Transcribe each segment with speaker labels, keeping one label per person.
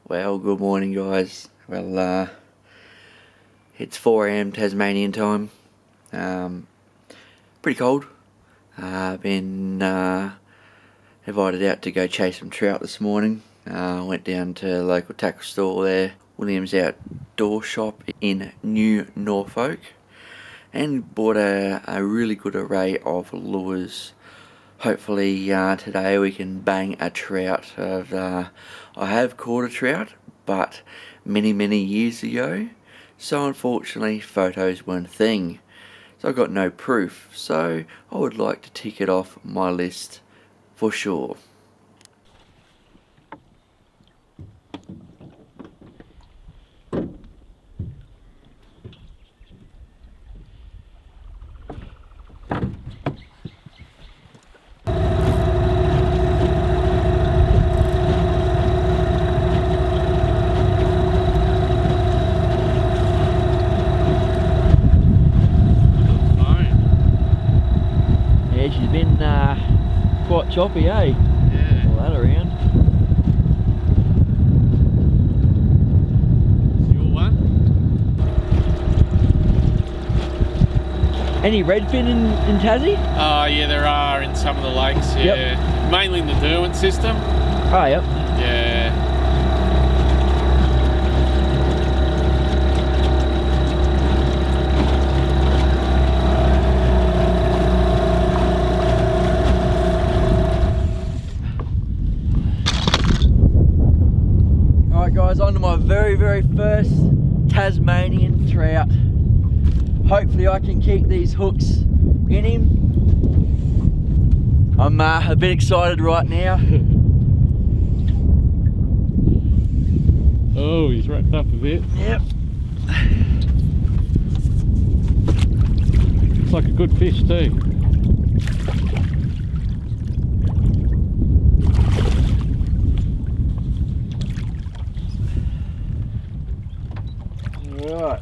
Speaker 1: Well, good morning guys. Well, it's 4 AM Tasmanian time. Pretty cold. Been invited out to go chase some trout this morning. Went down to the local tackle store there, Williams Outdoor Shop in New Norfolk, and bought a really good array of lures. Hopefully today we can bang a trout. I have caught a trout, but many years ago, so unfortunately photos weren't a thing, so I got no proof, so I would like to tick it off my list for sure. She's been quite choppy, eh?
Speaker 2: Yeah.
Speaker 1: All that around.
Speaker 2: It's your one?
Speaker 1: Any redfin in Tassie?
Speaker 2: Oh yeah, there are in some of the lakes, yeah.
Speaker 1: Yep.
Speaker 2: Mainly in the Derwent system.
Speaker 1: Oh, yep.
Speaker 2: Yeah.
Speaker 1: Alright guys, on to my very first Tasmanian trout. Hopefully I can keep these hooks in him. I'm a bit excited right now.
Speaker 2: Oh, he's wrapped up a bit.
Speaker 1: Yep.
Speaker 2: Looks like a good fish too.
Speaker 1: Right.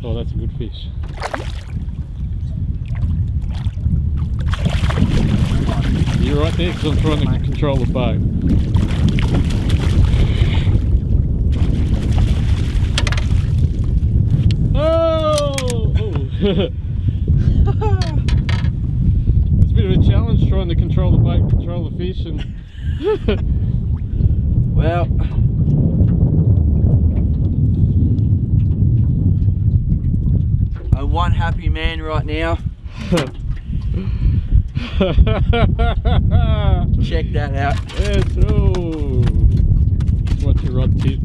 Speaker 2: Oh, that's a good fish. You're right there because I'm trying to control the boat. Oh! It's a bit of a challenge trying to control the boat, control the fish, and
Speaker 1: Well, I'm one happy man right now. Check that out.
Speaker 2: yes, oh! What's your rod tip?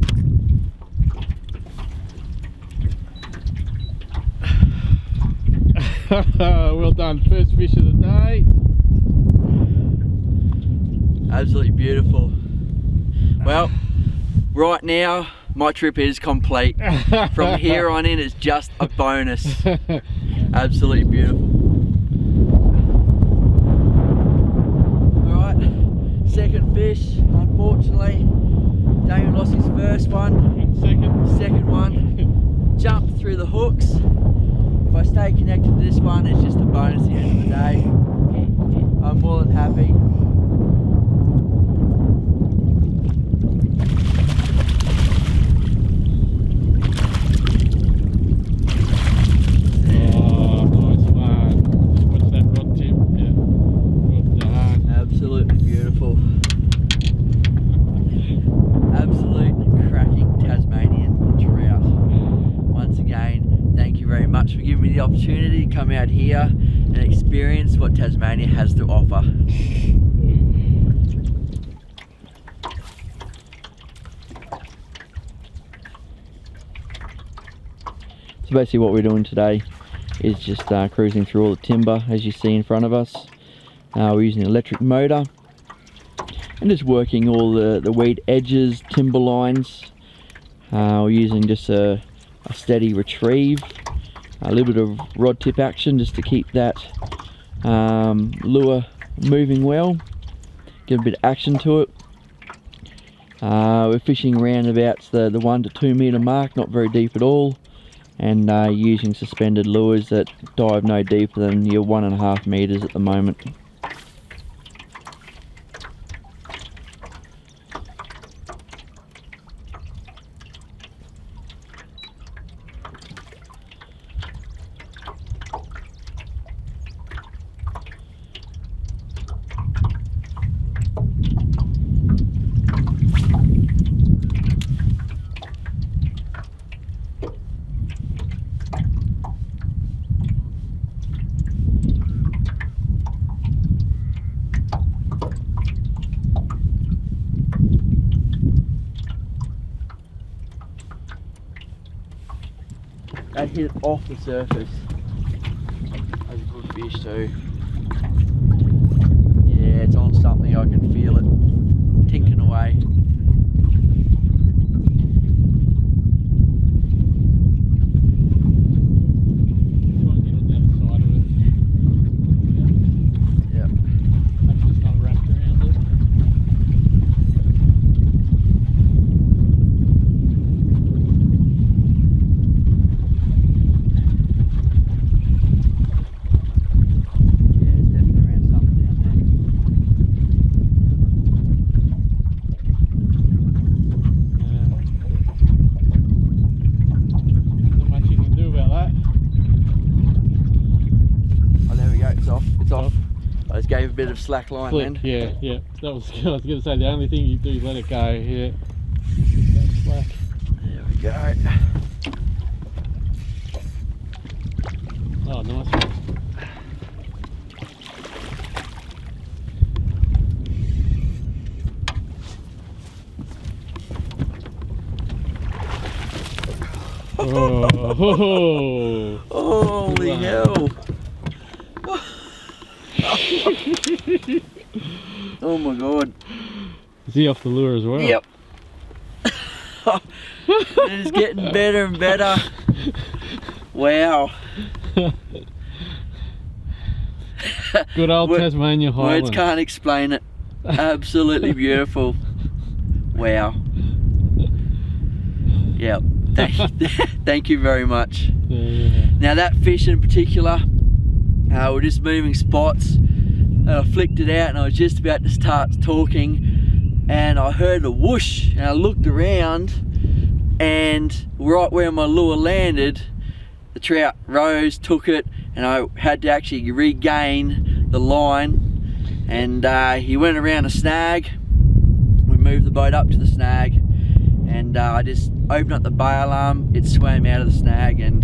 Speaker 2: Well done, first fish of the day.
Speaker 1: Absolutely beautiful. Well, right now my trip is complete. From here on in it's just a bonus. Absolutely beautiful. Alright, second fish. Unfortunately, Damien lost his first one. Second one, jumped through the hooks. If I stay connected to this one, it's just a bonus at the end of the day. I'm more than happy.
Speaker 2: Oh, nice one. What's that rod tip? Yeah. Well done.
Speaker 1: Absolutely beautiful. Absolute cracking Tasmanian trout. Once again, thank you very much for giving me the opportunity to come out here and experience what Tasmania has to offer. So basically what we're doing today is just cruising through all the timber as you see in front of us. We're using an electric motor and just working all the weed edges, timber lines. We're using just a steady retrieve, a little bit of rod tip action just to keep that lure moving well, give a bit of action to it. We're fishing around about the 1 to 2 meter mark, not very deep at all, and using suspended lures that dive no deeper than your 1.5 meters at the moment. That hit it off the surface. That's a good fish too. Yeah, it's on something, I can feel it tinking away.
Speaker 2: Try and get on the other side of it.
Speaker 1: Yep.
Speaker 2: Make sure it's not wrapped around it.
Speaker 1: Yeah, it's definitely around something down there.
Speaker 2: Not much you can do about that.
Speaker 1: Oh, there we go, it's off, it's off. I just gave a bit of slack line
Speaker 2: Flick,
Speaker 1: then.
Speaker 2: yeah, yeah. That was, I was going to say, the only thing you do is let it go, yeah. That's slack.
Speaker 1: There we go.
Speaker 2: Oh, nice one. Oh,
Speaker 1: Holy hell. Oh my god.
Speaker 2: is he off the lure as well?
Speaker 1: Yep. It's getting better and better. Wow.
Speaker 2: Good old Tasmania Highlands.
Speaker 1: Words can't explain it. Absolutely beautiful. Wow. Yep. Thank you very much.
Speaker 2: Yeah.
Speaker 1: Now that fish in particular, we're just moving spots. I flicked it out and I was just about to start talking and I heard a whoosh and I looked around and right where my lure landed, the trout rose, took it, and I had to actually regain the line, and he went around a snag. We moved the boat up to the snag and I just opened up the bail arm, it swam out of the snag, and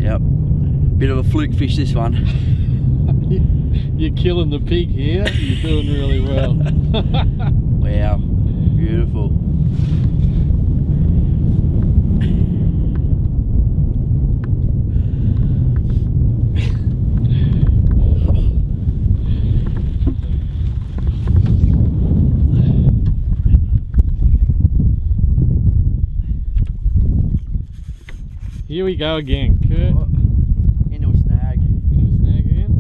Speaker 1: yep, bit of a fluke fish this one.
Speaker 2: You're killing the pig here. You're doing really well.
Speaker 1: Wow, beautiful.
Speaker 2: Here we go again, Kurt.
Speaker 1: Into a snag.
Speaker 2: Into a snag again?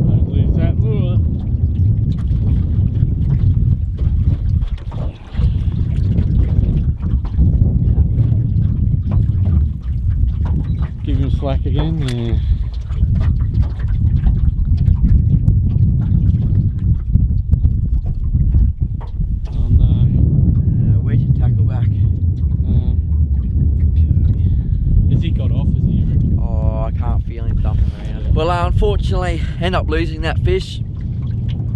Speaker 2: Don't lose that lure. Give him slack again, yeah.
Speaker 1: Where's your tackle back?
Speaker 2: Has he got off, has he, you reckon?
Speaker 1: Oh, I can't feel him dumping around. Well, I unfortunately end up losing that fish.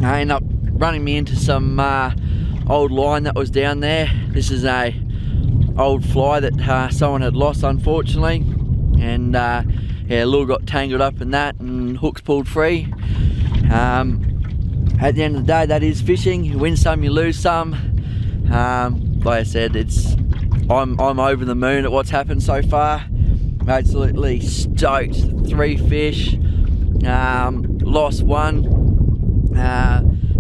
Speaker 1: I end up running me into some old line that was down there. This is a old fly that someone had lost, unfortunately, and yeah, lure got tangled up in that and hooks pulled free. At the end of the day, that is fishing. You win some, you lose some. Like I said, I'm over the moon at what's happened so far. I'm absolutely stoked. 3 fish, lost 1.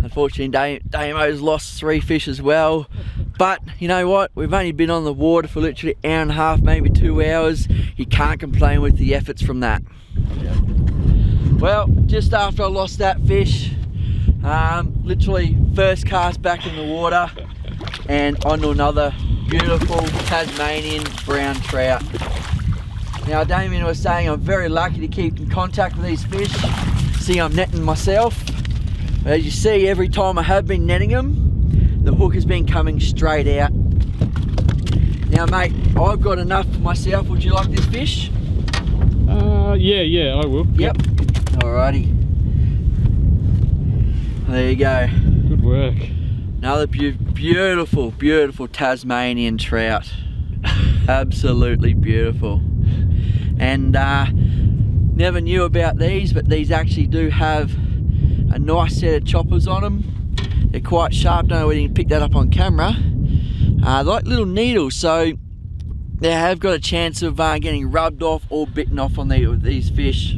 Speaker 1: Unfortunately, Damo's lost 3 fish as well. But you know what? We've only been on the water for literally an hour and a half, maybe 2 hours. You can't complain with the efforts from that. Yeah. Well, just after I lost that fish, literally first cast back in the water and onto another beautiful Tasmanian brown trout. Now, Damien was saying I'm very lucky to keep in contact with these fish. See, I'm netting myself. But as you see, every time I have been netting them, the hook has been coming straight out. Now, mate, I've got enough for myself. Would you like this fish?
Speaker 2: Yeah, I will.
Speaker 1: Yep. Alrighty. There you go.
Speaker 2: Good work.
Speaker 1: Another beautiful, beautiful Tasmanian trout. Absolutely beautiful. And never knew about these, but these actually do have a nice set of choppers on them. They're quite sharp. Don't know whether you can pick that up on camera. Like little needles, so they have got a chance of getting rubbed off or bitten off on these fish.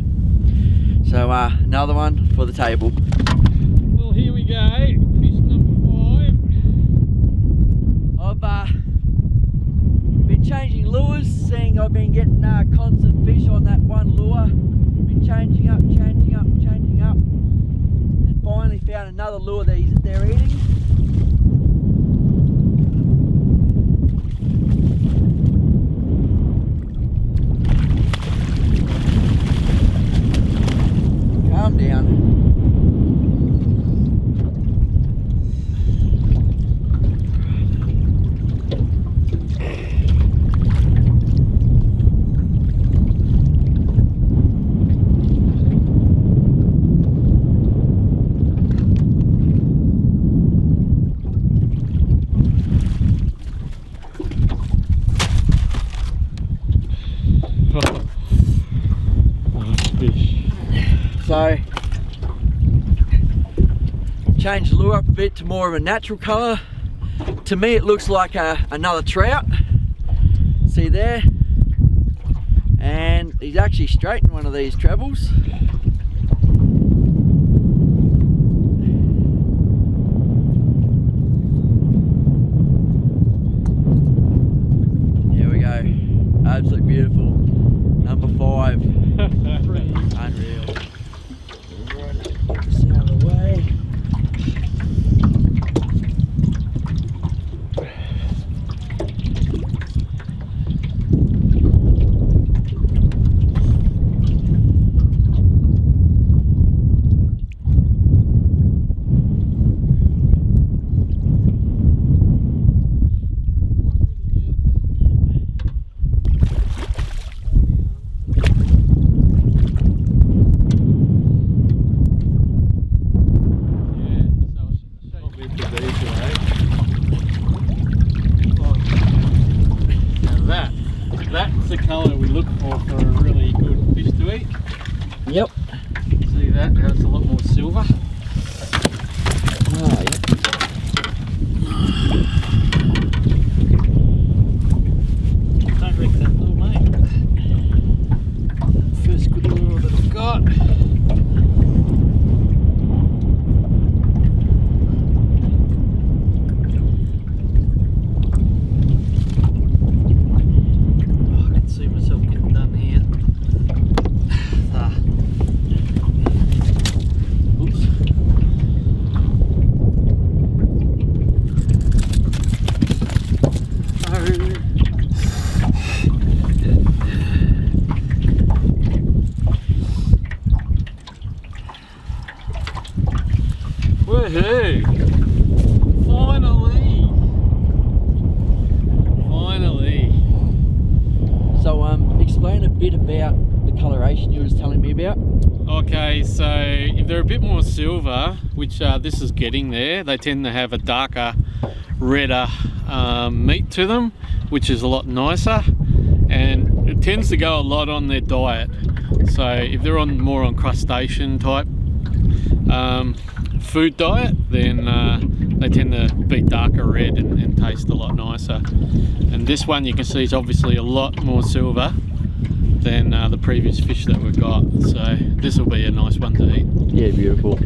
Speaker 1: So another one for the table.
Speaker 2: Well, here we go. Fish number 5.
Speaker 1: I've been changing lures, seeing I've been getting constant fish on that one lure. Been changing up, and finally found another lure that they're eating. Calm down. So, change the lure up a bit to more of a natural colour. To me it looks like another trout. See there? And he's actually straight in one of these trebles. There we go. Absolutely beautiful. Number 5. Unreal. Get this out of the way.
Speaker 2: That's the colour we look for a really good fish to eat.
Speaker 1: Yep.
Speaker 2: See that? That's a lot more silver.
Speaker 1: Oh, yep.
Speaker 2: Don't wreck that little mate. First good lure that I've got. Woohoo! Finally!
Speaker 1: So explain a bit about the coloration you were just telling me about.
Speaker 2: Okay, so if they're a bit more silver, which this is getting there, they tend to have a darker, redder meat to them, which is a lot nicer, and it tends to go a lot on their diet. So if they're more on crustacean type food diet, then they tend to be darker red and taste a lot nicer. And this one you can see is obviously a lot more silver than the previous fish that we've got, so this will be a nice one to eat.
Speaker 1: Yeah, beautiful.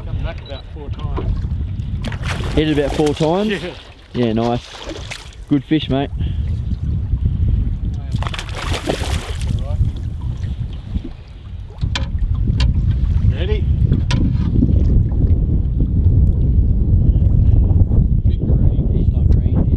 Speaker 2: Come back about 4 times.
Speaker 1: Hit it about 4 times?
Speaker 2: Yeah.
Speaker 1: Yeah, nice. Good fish, mate.
Speaker 2: Ready?
Speaker 1: He's not green, he's not ready.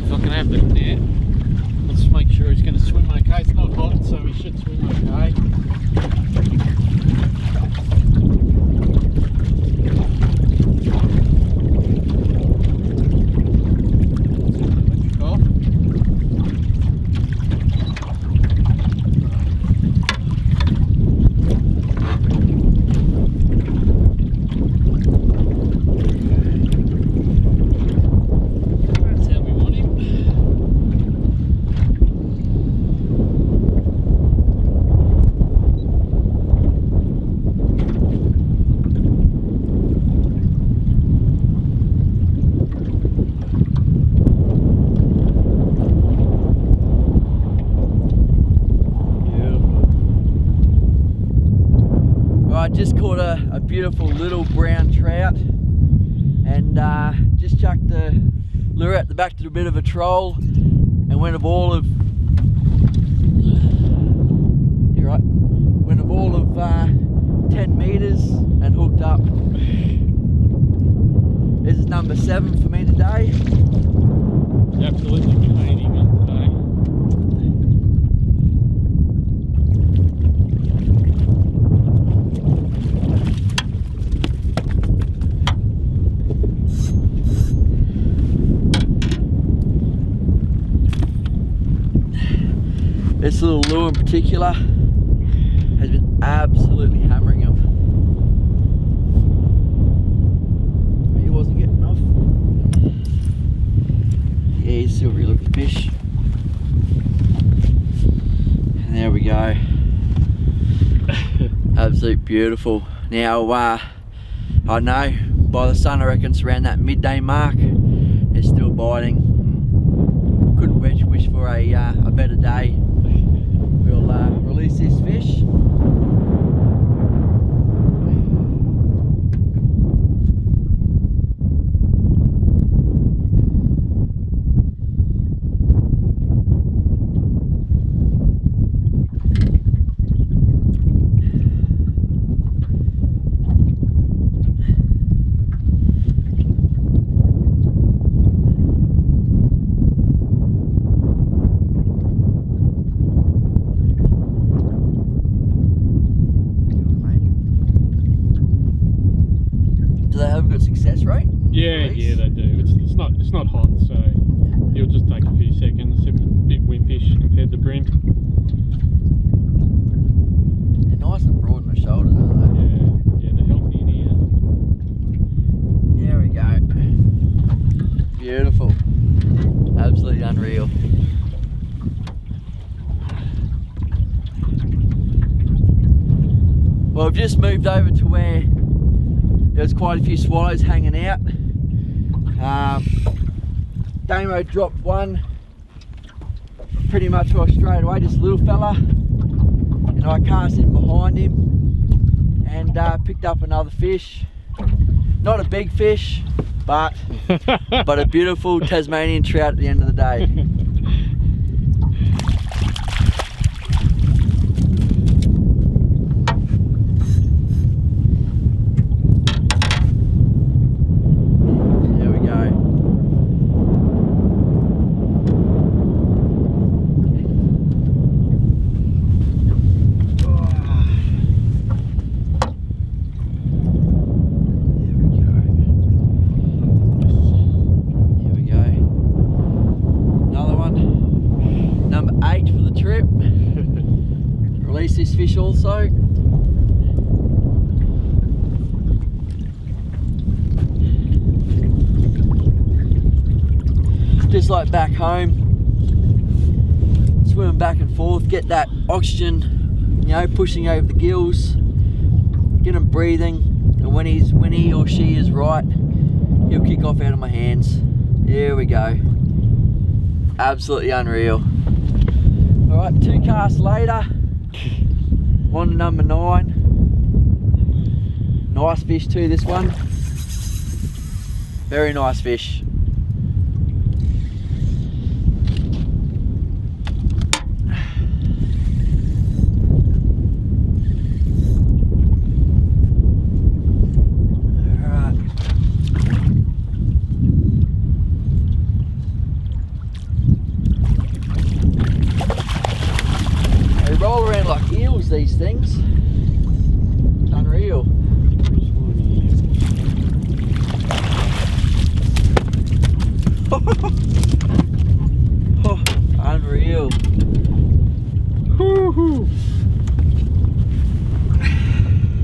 Speaker 2: if I can have the net. Let's make sure he's going to swim okay. It's not hot, so he should swim okay.
Speaker 1: Just caught a beautiful little brown trout, and just chucked the lure out the back to a bit of a troll, and went a ball of 10 meters and hooked up. This is number 7 for me today.
Speaker 2: Absolutely painting it today.
Speaker 1: This little lure in particular has been absolutely hammering him. He wasn't getting off. Yeah, he's a silvery looking fish. And there we go. Absolute beautiful. Now, I know by the sun I reckon it's around that midday mark. It's still biting. Couldn't wish for a better day. We'll release this fish. Success rate?
Speaker 2: Yeah, yeah, they do. It's not hot, so it'll just take a few seconds. It's a bit wimpish compared to bream.
Speaker 1: They're nice and broad in the shoulders, aren't they?
Speaker 2: Yeah, they're healthy in here.
Speaker 1: There we go. Beautiful. Absolutely unreal. Well, I've just moved over to where there's quite a few swallows hanging out. Damo dropped one pretty much straight away, just a little fella, and I cast in behind him and picked up another fish. Not a big fish, but a beautiful Tasmanian trout at the end of the day. Release this fish also. Just like back home, swimming back and forth, get that oxygen, you know, pushing over the gills, get him breathing, and when he or she is right, he'll kick off out of my hands. There we go. Absolutely unreal. Alright, 2 casts later, on to number 9. Nice fish too, this one. Very nice fish. these things. Unreal. Oh, unreal.
Speaker 2: Woo-hoo.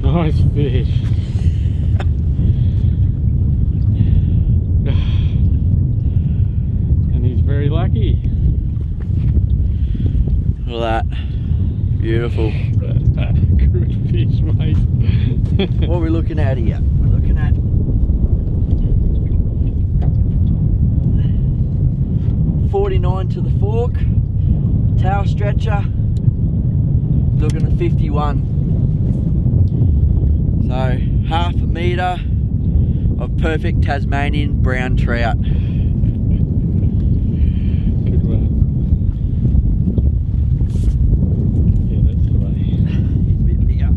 Speaker 2: Nice fish. And he's very lucky.
Speaker 1: Look at that. Beautiful.
Speaker 2: Good fish, mate.
Speaker 1: What are we looking at here? We're looking at 49 to the fork, tail stretcher, looking at 51. So half a metre of perfect Tasmanian brown trout.
Speaker 2: Good one. Yeah, that's the way.
Speaker 1: He's a bit bigger.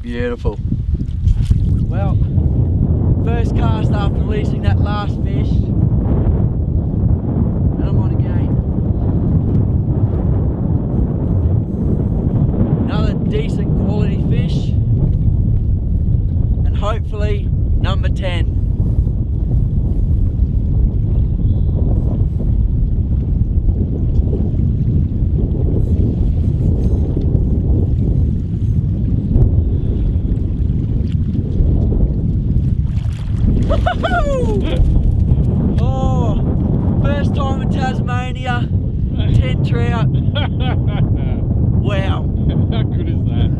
Speaker 1: Beautiful. Well, first cast after releasing that last fish, and I'm on again. Another decent quality fish, and hopefully number 10. Oh, first time in Tasmania, 10 trout. Wow.
Speaker 2: How good is that?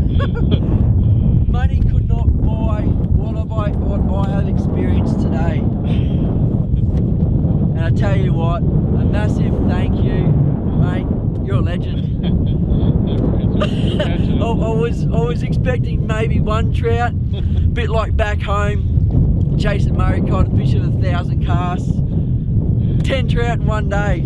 Speaker 1: Money could not buy what I have experienced today. And I tell you what, a massive thank you, mate. You're a legend. I was expecting maybe one trout, bit like back home. Jason Murray caught a fish of 1,000 casts. 10 trout in one day.